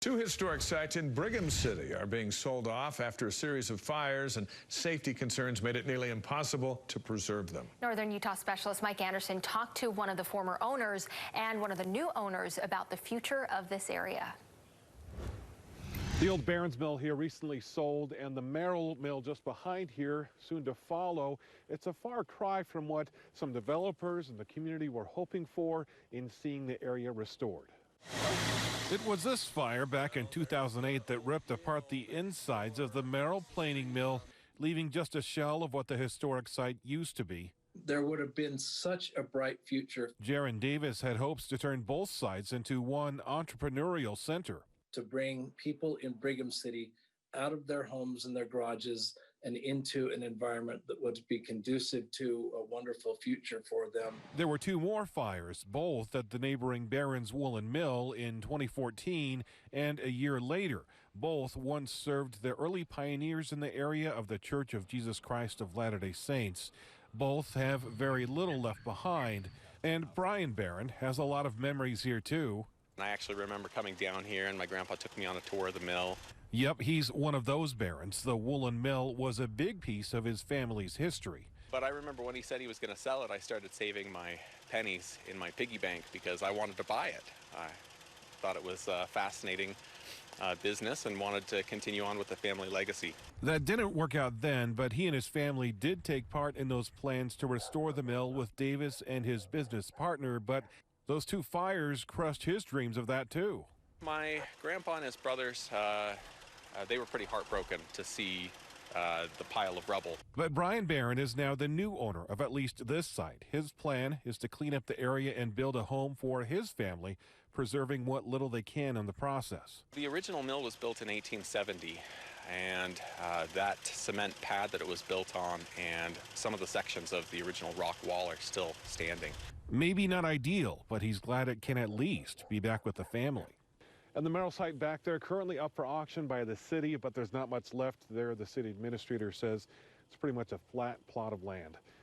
Two historic sites in Brigham City are being sold off after a series of fires, and safety concerns made it nearly impossible to preserve them. Northern Utah specialist Mike Anderson talked to one of the former owners and one of the new owners about the future of this area. The old Barron's Mill here recently sold, and the Merrell Mill just behind here soon to follow. It's a far cry from what some developers and the community were hoping for in seeing the area restored. It was this fire back in 2008 that ripped apart the insides of the Merrell planing mill, leaving just a shell of what the historic site used to be. There would have been such a bright future. Jaron Davis had hopes to turn both sites into one entrepreneurial center. To bring people in Brigham City out of their homes and their garages and into an environment that would be conducive to a wonderful future for them. There were two more fires, both at the neighboring Barron's Wollen Mill in 2014 and a year later. Both once served the early pioneers in the area of the Church of Jesus Christ of Latter-day Saints. Both have very little left behind, and Brian Barron has a lot of memories here too. I actually remember coming down here, and my grandpa took me on a tour of the mill. Yep, he's one of those Barons. The Wollen Mill was a big piece of his family's history. But I remember when he said he was going to sell it, I started saving my pennies in my piggy bank because I wanted to buy it. I thought it was a fascinating business and wanted to continue on with the family legacy. That didn't work out then, but he and his family did take part in those plans to restore the mill with Davis and his business partner, but those two fires crushed his dreams of that too. My grandpa and his brothers, they were pretty heartbroken to see the pile of rubble. But Brian Barron is now the new owner of at least this site. His plan is to clean up the area and build a home for his family, preserving what little they can in the process. The original mill was built in 1870, and that cement pad that it was built on and some of the sections of the original rock wall are still standing. Maybe not ideal, but he's glad it can at least be back with the family. And the Merrell site back there currently up for auction by the city, but there's not much left there. The city administrator says it's pretty much a flat plot of land.